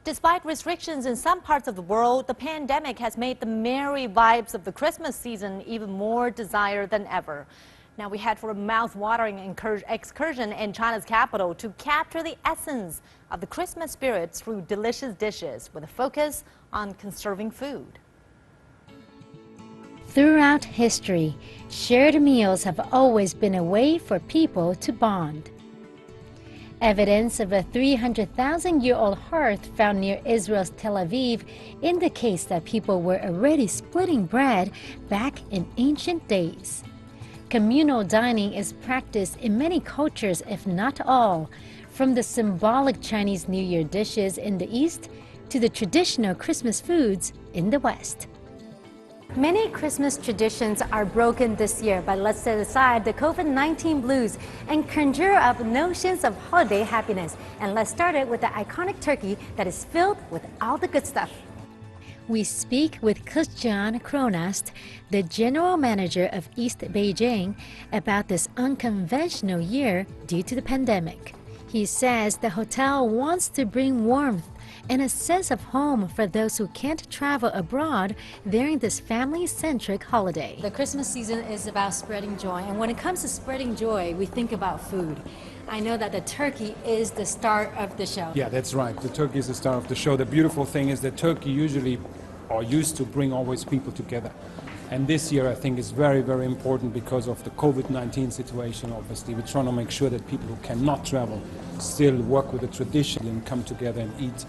Despite restrictions in some parts of the world, the pandemic has made the merry vibes of the Christmas season even more desired than ever. Now we head for a mouth-watering excursion in China's capital to capture the essence of the Christmas spirit through delicious dishes with a focus on conserving food. Throughout history, shared meals have always been a way for people to bond. Evidence of a 300,000-year-old hearth found near Israel's Tel Aviv indicates that people were already splitting bread back in ancient days. Communal dining is practiced in many cultures, if not all, from the symbolic Chinese New Year dishes in the East to the traditional Christmas foods in the West. Many Christmas traditions are broken this year, but let's set aside the COVID-19 blues and conjure up notions of holiday happiness. And let's start it with the iconic turkey that is filled with all the good stuff. We speak with Christian Kronast, the general manager of East Beijing, about this unconventional year due to the pandemic. He says the hotel wants to bring warmth and a sense of home for those who can't travel abroad during this family-centric holiday. The Christmas season is about spreading joy, and when it comes to spreading joy, we think about food. I know that the turkey is the star of the show. Yeah, that's right. The turkey is the star of the show. The beautiful thing is that turkey usually are used to bring always people together. And this year, I think, is very, very important because of the COVID-19 situation, obviously. We're trying to make sure that people who cannot travel still work with the tradition and come together and eat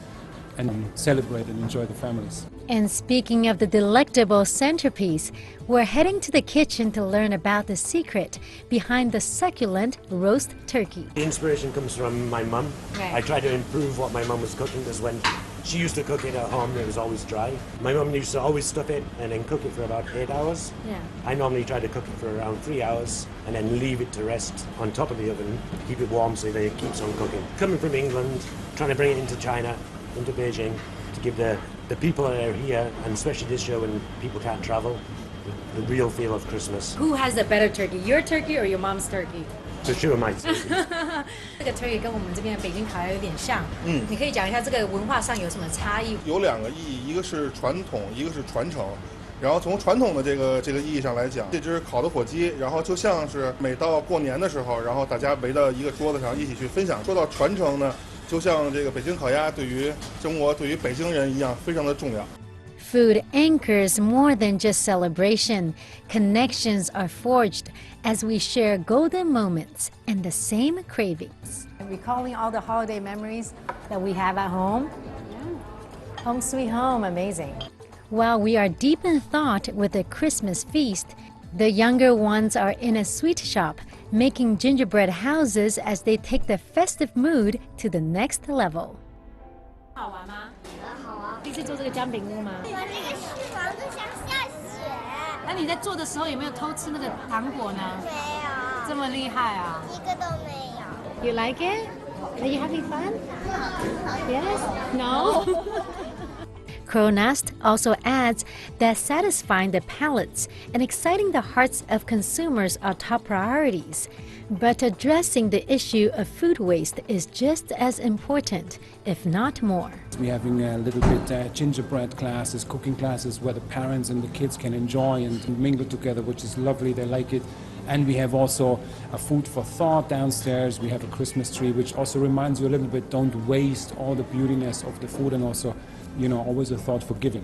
and celebrate and enjoy the families. And speaking of the delectable centerpiece, we're heading to the kitchen to learn about the secret behind the succulent roast turkey. The inspiration comes from my mum. Right. I try to improve what my mum was cooking because when she used to cook it at home, it was always dry. My mum used to always stuff it and then cook it for about 8 hours. Yeah. I normally try to cook it for around 3 hours and then leave it to rest on top of the oven, keep it warm so that it keeps on cooking. Coming from England, trying to bring it into China, into Beijing, to give the people that are here, and especially this year when people can't travel, the real feel of Christmas. Who has the better turkey, your turkey or your mom's turkey? For sure, my turkey. 这个 turkey 跟我们这边北京烤鸭有点像，你可以讲一下这个文化上有什么差异？有两个意义，一个是传统，一个是传承。然后从传统的这个意义上来讲，这只烤的火鸡，然后就像是每到过年的时候，然后大家围到一个桌子上一起去分享。说到传承呢，就像这个北京烤鸭对于中国、对于北京人一样，非常的重要。Food anchors more than just celebration. Connections are forged as we share golden moments and the same cravings. Recalling all the holiday memories that we have at home. Yeah. Home sweet home, amazing. While we are deep in thought with the Christmas feast, the younger ones are in a sweet shop, making gingerbread houses as they take the festive mood to the next level. 好玩吗？好啊！第一次做这个姜饼屋吗？对啊，这个是忙得像下雪。那你在做的时候有没有偷吃那个糖果呢？没有。这么厉害啊！一个都没有。You like it? Are you having fun? Yes? No? Kronast also adds that satisfying the palates and exciting the hearts of consumers are top priorities. But addressing the issue of food waste is just as important, if not more. We're having a little bit gingerbread classes, cooking classes where the parents and the kids can enjoy and mingle together, which is lovely. They like it. And we have also a food for thought downstairs. We have a Christmas tree, which also reminds you a little bit, don't waste all the beautiness of the food, and also, you know, always a thought for giving.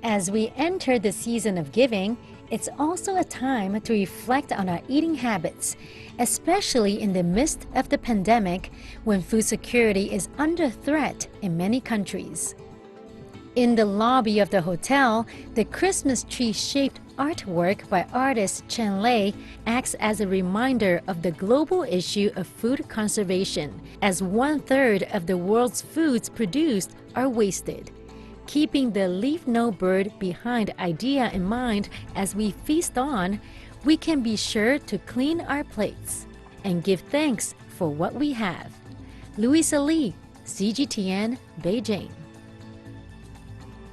As we enter the season of giving, it's also a time to reflect on our eating habits, especially in the midst of the pandemic when food security is under threat in many countries. In the lobby of the hotel, the Christmas tree-shaped artwork by artist Chen Lei acts as a reminder of the global issue of food conservation, as 1/3 of the world's foods produced are wasted. Keeping the leave no bird behind idea in mind as we feast on, we can be sure to clean our plates and give thanks for what we have. Louisa Lee, CGTN, Beijing.